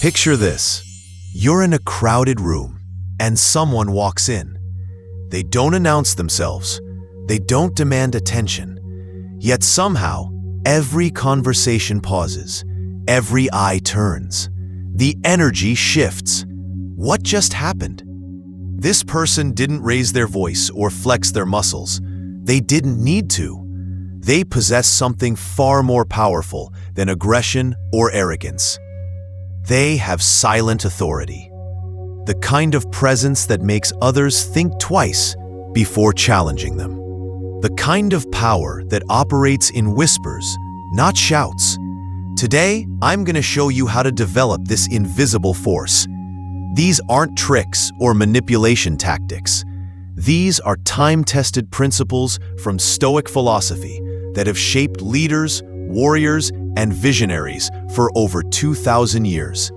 Picture this. You're in a crowded room, and someone walks in. They don't announce themselves. They don't demand attention. Yet somehow, every conversation pauses. Every eye turns. The energy shifts. What just happened? This person didn't raise their voice or flex their muscles. They didn't need to. They possess something far more powerful than aggression or arrogance. They have silent authority. The kind of presence that makes others think twice before challenging them. The kind of power that operates in whispers, not shouts. Today, I'm going to show you how to develop this invisible force. These aren't tricks or manipulation tactics. These are time-tested principles from Stoic philosophy that have shaped leaders, warriors, and visionaries for over 2,000 years.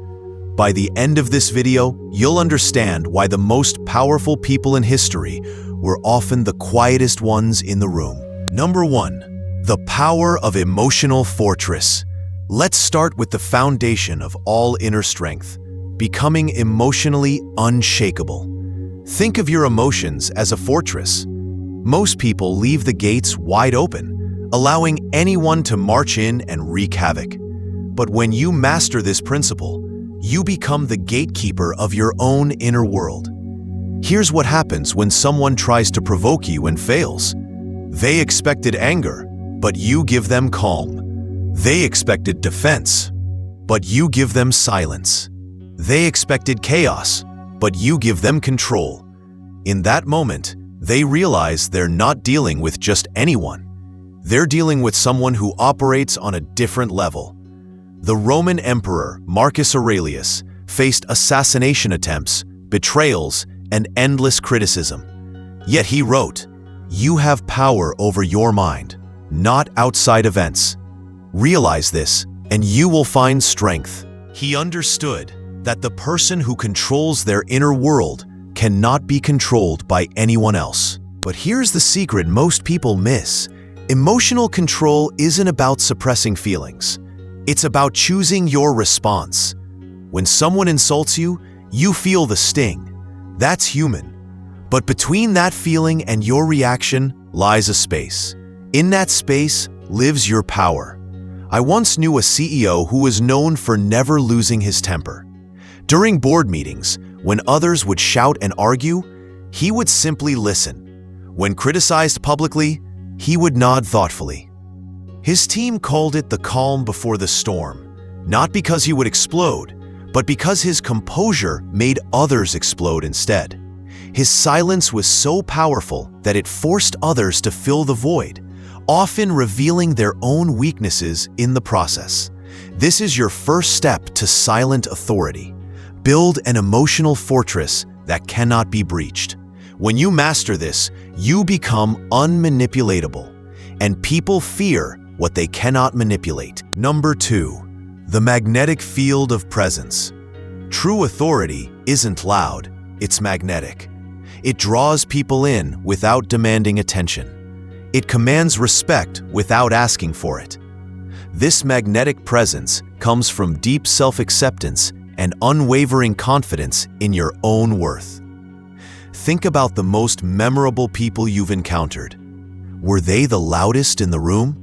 By the end of this video, you'll understand why the most powerful people in history were often the quietest ones in the room. Number 1. The power of emotional fortress. Let's start with the foundation of all inner strength, becoming emotionally unshakable. Think of your emotions as a fortress. Most people leave the gates wide open, allowing anyone to march in and wreak havoc. But when you master this principle, you become the gatekeeper of your own inner world. Here's what happens when someone tries to provoke you and fails. They expected anger, but you give them calm. They expected defense, but you give them silence. They expected chaos, but you give them control. In that moment, they realize they're not dealing with just anyone. They're dealing with someone who operates on a different level. The Roman Emperor Marcus Aurelius faced assassination attempts, betrayals, and endless criticism. Yet he wrote, "You have power over your mind, not outside events. Realize this, and you will find strength." He understood that the person who controls their inner world cannot be controlled by anyone else. But here's the secret most people miss. Emotional control isn't about suppressing feelings. It's about choosing your response. When someone insults you, you feel the sting. That's human. But between that feeling and your reaction lies a space. In that space lives your power. I once knew a CEO who was known for never losing his temper. During board meetings, when others would shout and argue, he would simply listen. When criticized publicly, he would nod thoughtfully. His team called it the calm before the storm, not because he would explode, but because his composure made others explode instead. His silence was so powerful that it forced others to fill the void, often revealing their own weaknesses in the process. This is your first step to silent authority. Build an emotional fortress that cannot be breached. When you master this, you become unmanipulatable, and people fear what they cannot manipulate. Number 2. The magnetic field of presence. True authority isn't loud, it's magnetic. It draws people in without demanding attention. It commands respect without asking for it. This magnetic presence comes from deep self-acceptance and unwavering confidence in your own worth. Think about the most memorable people you've encountered. Were they the loudest in the room?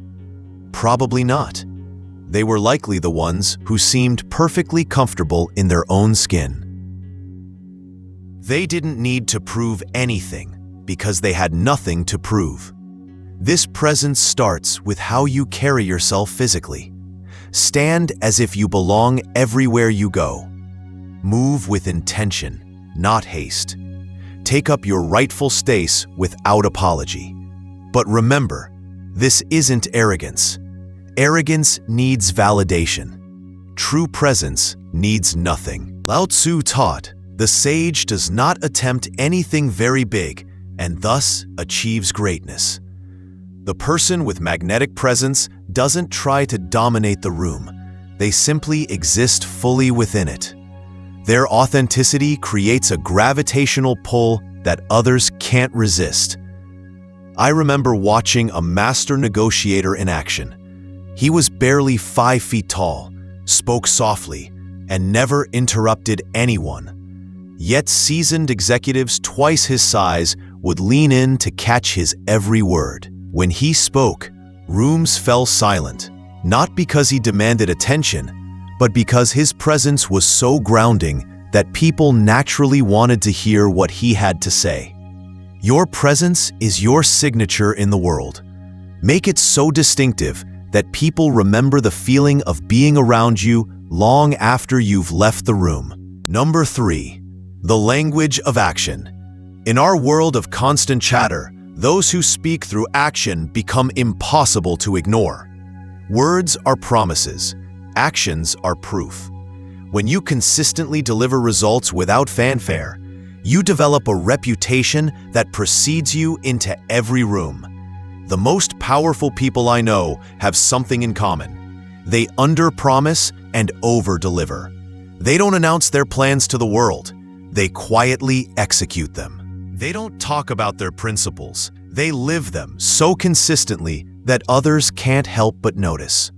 Probably not. They were likely the ones who seemed perfectly comfortable in their own skin. They didn't need to prove anything because they had nothing to prove. This presence starts with how you carry yourself physically. Stand as if you belong everywhere you go. Move with intention, not haste. Take up your rightful space without apology. But remember, this isn't arrogance. Arrogance needs validation. True presence needs nothing. Lao Tzu taught, "The sage does not attempt anything very big and thus achieves greatness." The person with magnetic presence doesn't try to dominate the room. They simply exist fully within it. Their authenticity creates a gravitational pull that others can't resist. I remember watching a master negotiator in action. He was barely 5 feet tall, spoke softly, and never interrupted anyone. Yet seasoned executives twice his size would lean in to catch his every word. When he spoke, rooms fell silent, not because he demanded attention, but because his presence was so grounding that people naturally wanted to hear what he had to say. Your presence is your signature in the world. Make it so distinctive that people remember the feeling of being around you long after you've left the room. Number 3, the language of action. In our world of constant chatter, those who speak through action become impossible to ignore. Words are promises. Actions are proof. When you consistently deliver results without fanfare, you develop a reputation that precedes you into every room. The most powerful people I know have something in common. They under-promise and over-deliver. They don't announce their plans to the world. They quietly execute them. They don't talk about their principles. They live them so consistently that others can't help but notice.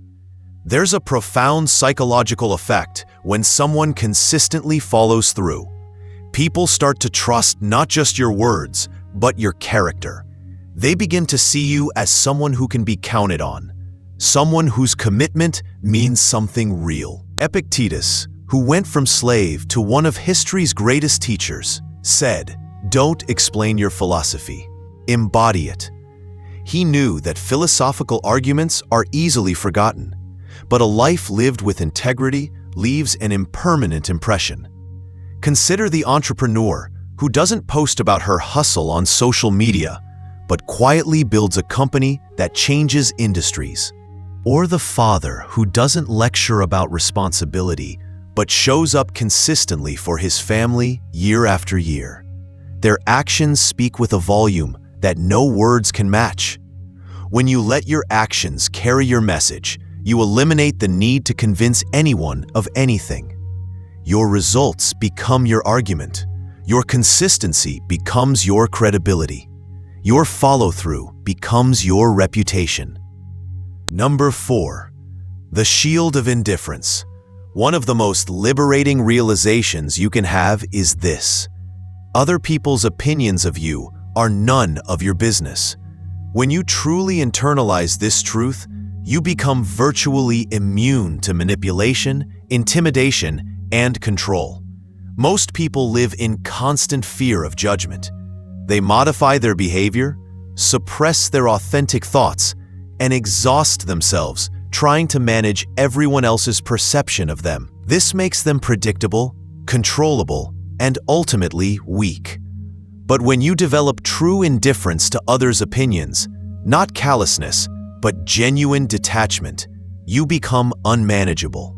There's a profound psychological effect when someone consistently follows through. People start to trust not just your words, but your character. They begin to see you as someone who can be counted on, someone whose commitment means something real. Epictetus, who went from slave to one of history's greatest teachers, said, "Don't explain your philosophy, embody it." He knew that philosophical arguments are easily forgotten, but a life lived with integrity leaves an impermanent impression. Consider the entrepreneur who doesn't post about her hustle on social media, but quietly builds a company that changes industries. Or the father who doesn't lecture about responsibility, but shows up consistently for his family year after year. Their actions speak with a volume that no words can match. When you let your actions carry your message, you eliminate the need to convince anyone of anything. Your results become your argument. Your consistency becomes your credibility. Your follow-through becomes your reputation. Number 4, the shield of indifference. One of the most liberating realizations you can have is this: other people's opinions of you are none of your business. When you truly internalize this truth, you become virtually immune to manipulation, intimidation, and control. Most people live in constant fear of judgment. They modify their behavior, suppress their authentic thoughts, and exhaust themselves trying to manage everyone else's perception of them. This makes them predictable, controllable, and ultimately weak. But when you develop true indifference to others' opinions, not callousness, but genuine detachment, you become unmanageable.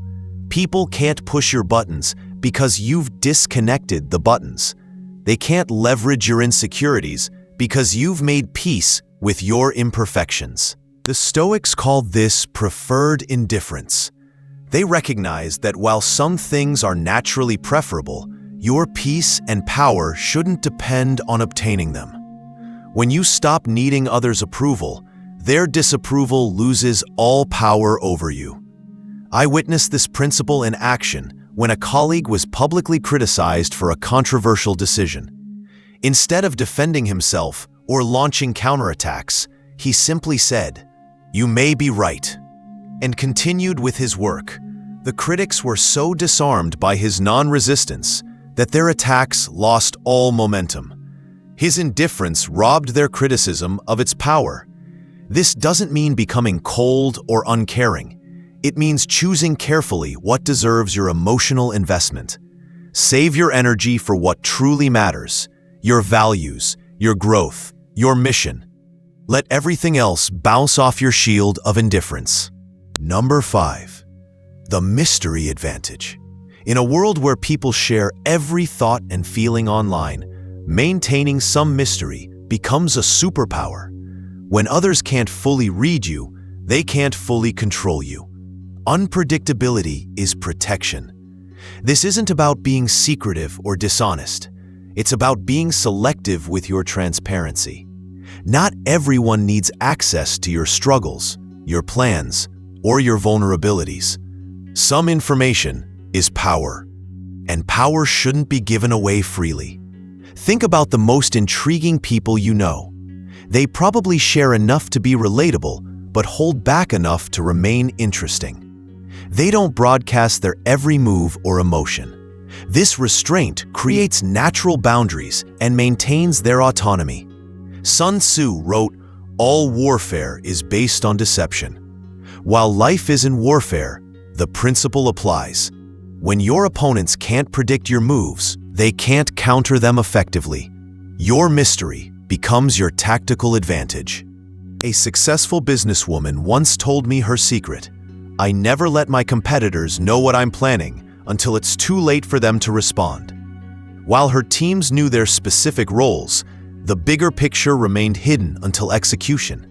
People can't push your buttons because you've disconnected the buttons. They can't leverage your insecurities because you've made peace with your imperfections. The Stoics called this preferred indifference. They recognize that while some things are naturally preferable, your peace and power shouldn't depend on obtaining them. When you stop needing others' approval, their disapproval loses all power over you. I witnessed this principle in action when a colleague was publicly criticized for a controversial decision. Instead of defending himself or launching counterattacks, he simply said, "You may be right," and continued with his work. The critics were so disarmed by his non-resistance that their attacks lost all momentum. His indifference robbed their criticism of its power. This doesn't mean becoming cold or uncaring. It means choosing carefully what deserves your emotional investment. Save your energy for what truly matters: your values, your growth, your mission. Let everything else bounce off your shield of indifference. Number 5, the mystery advantage. In a world where people share every thought and feeling online, maintaining some mystery becomes a superpower. When others can't fully read you, they can't fully control you. Unpredictability is protection. This isn't about being secretive or dishonest. It's about being selective with your transparency. Not everyone needs access to your struggles, your plans, or your vulnerabilities. Some information is power, and power shouldn't be given away freely. Think about the most intriguing people you know. They probably share enough to be relatable, but hold back enough to remain interesting. They don't broadcast their every move or emotion. This restraint creates natural boundaries and maintains their autonomy. Sun Tzu wrote, "All warfare is based on deception." While life is in warfare, the principle applies. When your opponents can't predict your moves, they can't counter them effectively. Your mystery becomes your tactical advantage. A successful businesswoman once told me her secret: "I never let my competitors know what I'm planning until it's too late for them to respond." While her teams knew their specific roles, the bigger picture remained hidden until execution.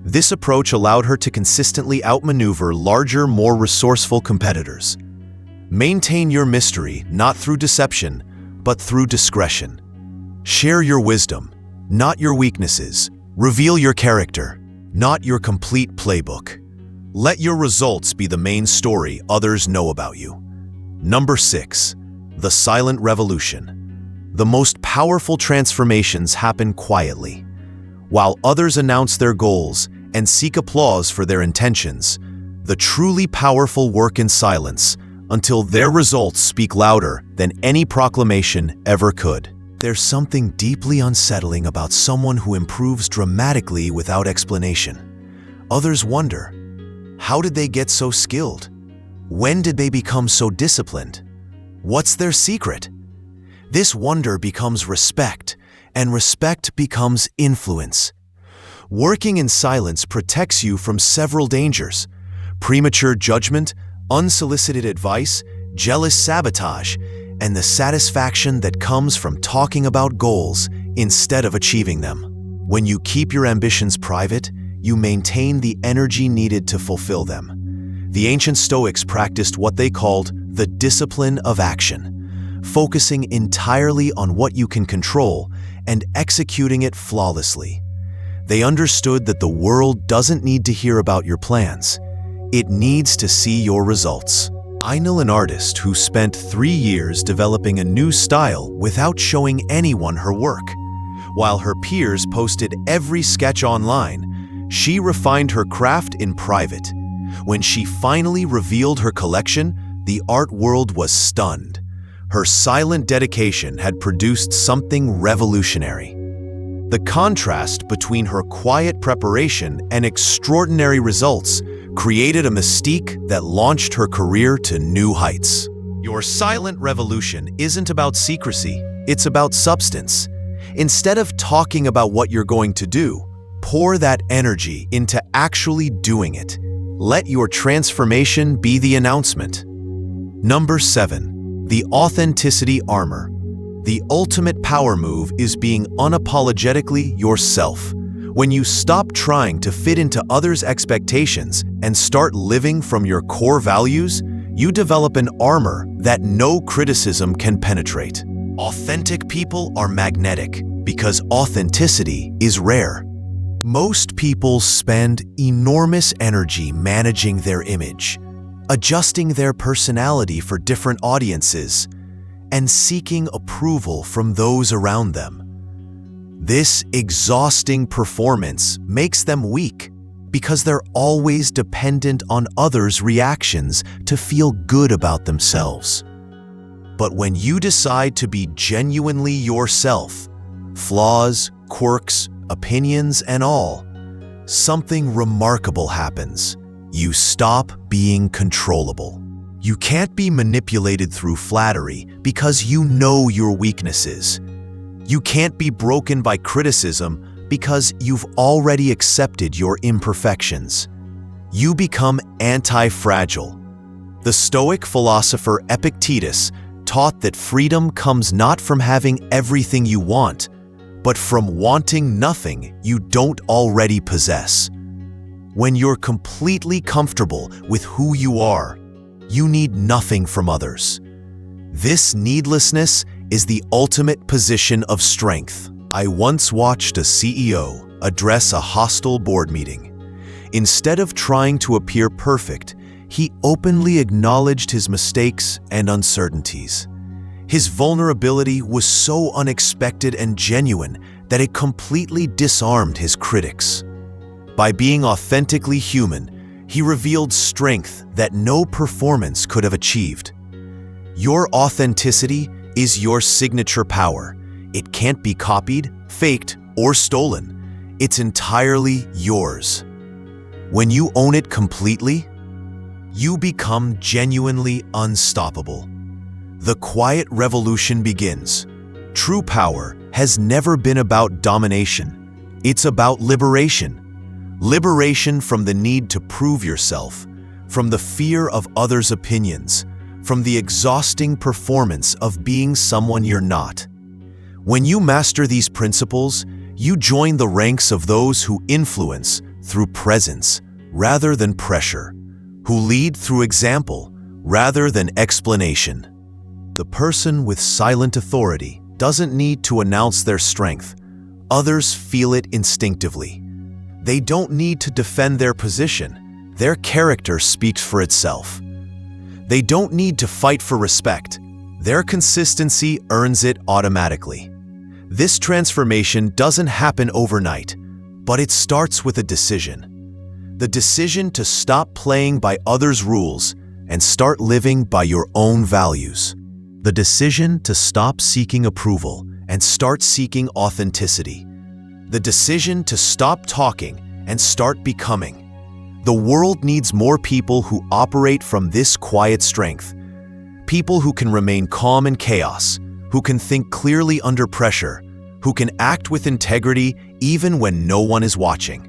This approach allowed her to consistently outmaneuver larger, more resourceful competitors. Maintain your mystery not through deception, but through discretion. Share your wisdom, not your weaknesses. Reveal your character, not your complete playbook. Let your results be the main story others know about you. Number 6. The silent revolution. The most powerful transformations happen quietly. While others announce their goals and seek applause for their intentions, the truly powerful work in silence until their results speak louder than any proclamation ever could. There's something deeply unsettling about someone who improves dramatically without explanation. Others wonder, how did they get so skilled? When did they become so disciplined? What's their secret? This wonder becomes respect, and respect becomes influence. Working in silence protects you from several dangers: premature judgment, unsolicited advice, jealous sabotage, and the satisfaction that comes from talking about goals instead of achieving them. When you keep your ambitions private, you maintain the energy needed to fulfill them. The ancient Stoics practiced what they called the discipline of action, focusing entirely on what you can control and executing it flawlessly. They understood that the world doesn't need to hear about your plans. It needs to see your results. I know an artist who spent 3 years developing a new style without showing anyone her work. While her peers posted every sketch online, she refined her craft in private. When she finally revealed her collection, the art world was stunned. Her silent dedication had produced something revolutionary. The contrast between her quiet preparation and extraordinary results created a mystique that launched her career to new heights. Your silent revolution isn't about secrecy, it's about substance. Instead of talking about what you're going to do, pour that energy into actually doing it. Let your transformation be the announcement. Number 7. The authenticity armor. The ultimate power move is being unapologetically yourself. When you stop trying to fit into others' expectations and start living from your core values, you develop an armor that no criticism can penetrate. Authentic people are magnetic because authenticity is rare. Most people spend enormous energy managing their image, adjusting their personality for different audiences, and seeking approval from those around them. This exhausting performance makes them weak because they're always dependent on others' reactions to feel good about themselves. But when you decide to be genuinely yourself, flaws, quirks, opinions, and all, something remarkable happens. You stop being controllable. You can't be manipulated through flattery because you know your weaknesses. You can't be broken by criticism because you've already accepted your imperfections. You become anti-fragile. The Stoic philosopher Epictetus taught that freedom comes not from having everything you want, but from wanting nothing you don't already possess. When you're completely comfortable with who you are, you need nothing from others. This needlessness is the ultimate position of strength. I once watched a CEO address a hostile board meeting. Instead of trying to appear perfect, He openly acknowledged his mistakes and uncertainties. His vulnerability was so unexpected and genuine that it completely disarmed his critics. By being authentically human, he revealed strength that no performance could have achieved. Your authenticity is your signature power. It can't be copied, faked, or stolen. It's entirely yours. When you own it completely, you become genuinely unstoppable. The quiet revolution begins. True power has never been about domination. It's about liberation. Liberation from the need to prove yourself, from the fear of others' opinions, from the exhausting performance of being someone you're not. When you master these principles, you join the ranks of those who influence through presence rather than pressure, who lead through example rather than explanation. The person with silent authority doesn't need to announce their strength. Others feel it instinctively. They don't need to defend their position. Their character speaks for itself. They don't need to fight for respect. Their consistency earns it automatically. This transformation doesn't happen overnight, but it starts with a decision. The decision to stop playing by others' rules and start living by your own values. The decision to stop seeking approval and start seeking authenticity. The decision to stop talking and start becoming. The world needs more people who operate from this quiet strength. People who can remain calm in chaos, who can think clearly under pressure, who can act with integrity even when no one is watching.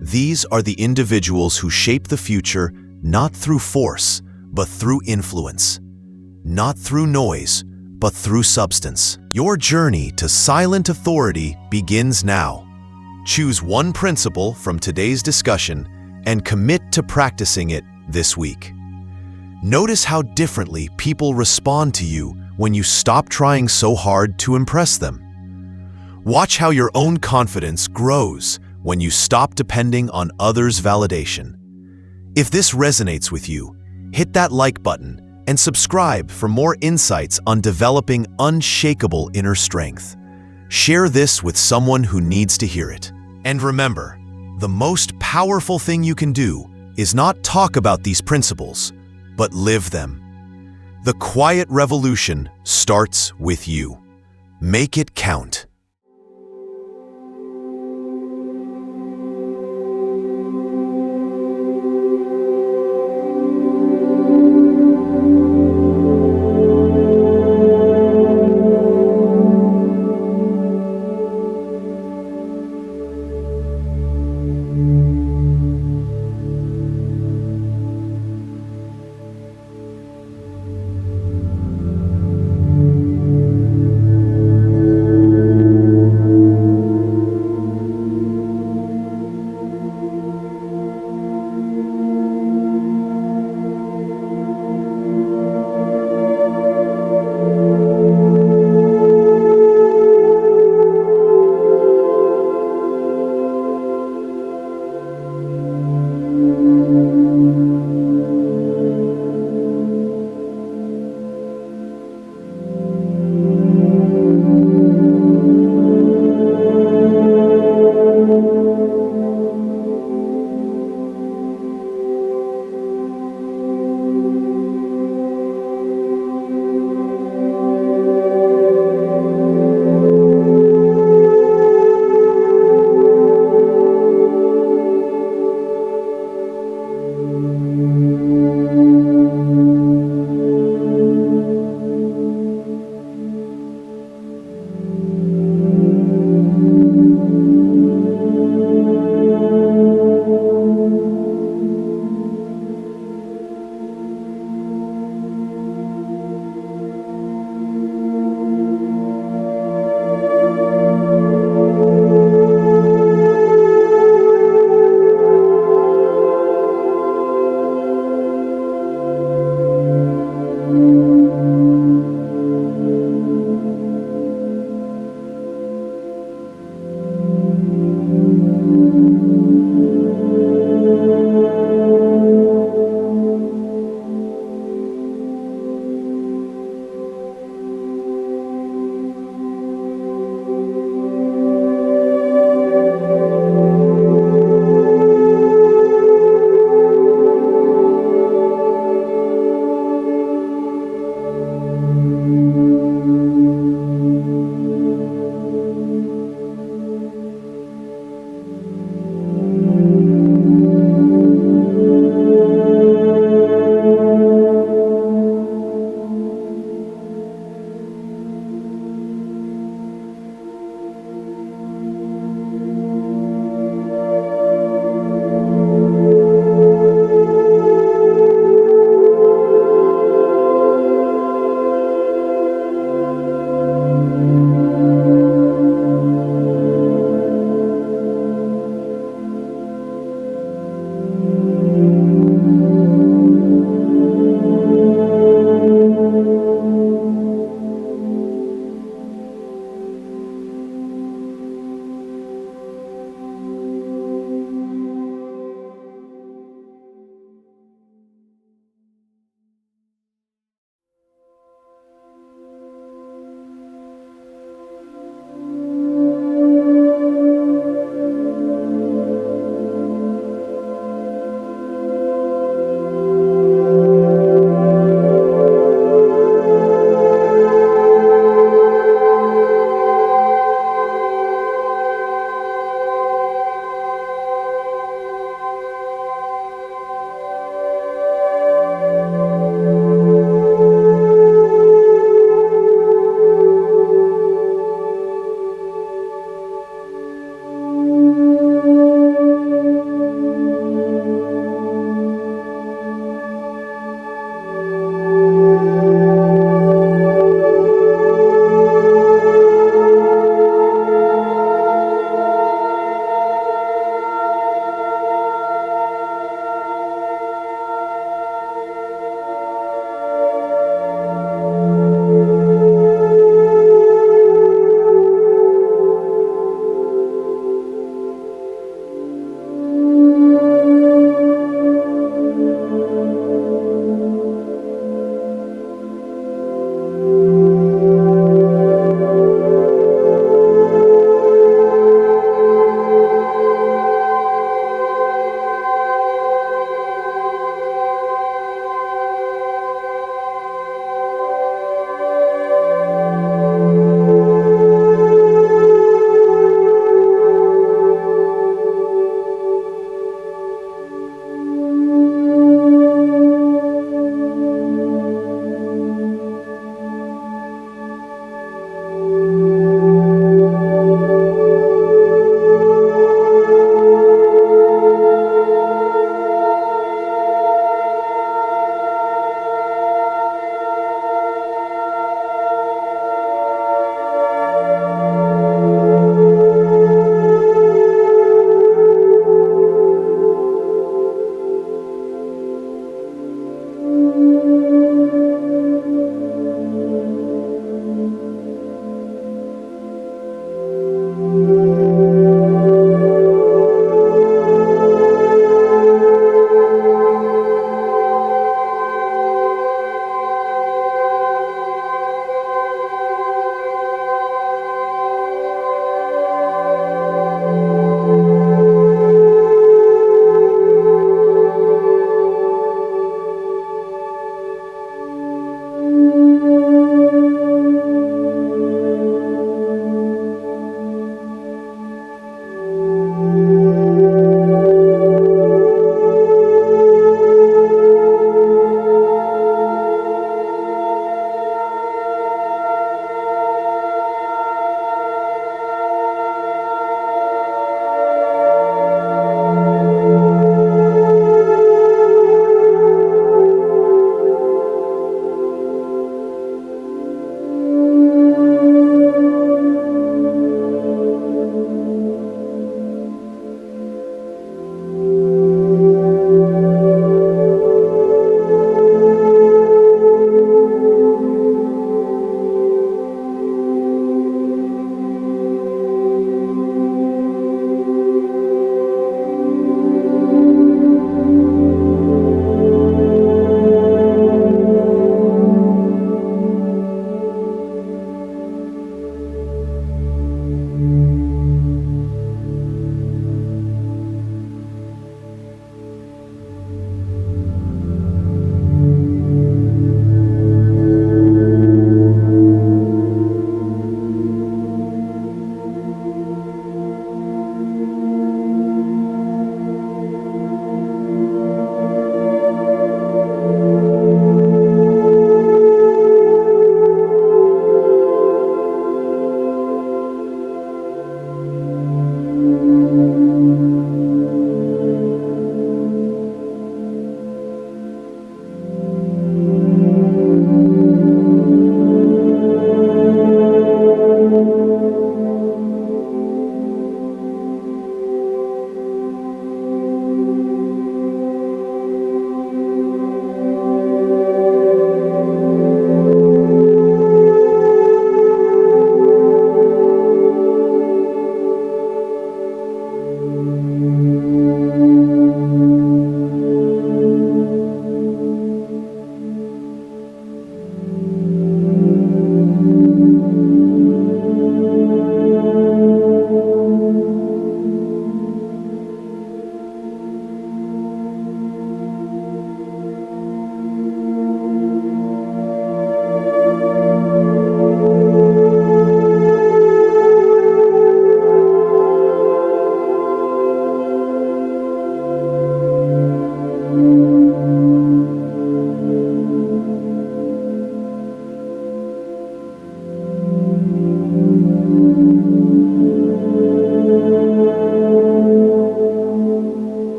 These are the individuals who shape the future not through force, but through influence. Not through noise, but through substance. Your journey to silent authority begins now. Choose one principle from today's discussion and commit to practicing it this week. Notice how differently people respond to you when you stop trying so hard to impress them. Watch how your own confidence grows when you stop depending on others' validation. If this resonates with you, hit that like button and subscribe for more insights on developing unshakable inner strength. Share this with someone who needs to hear it. And remember, the most powerful thing you can do is not talk about these principles, but live them. The quiet revolution starts with you. Make it count.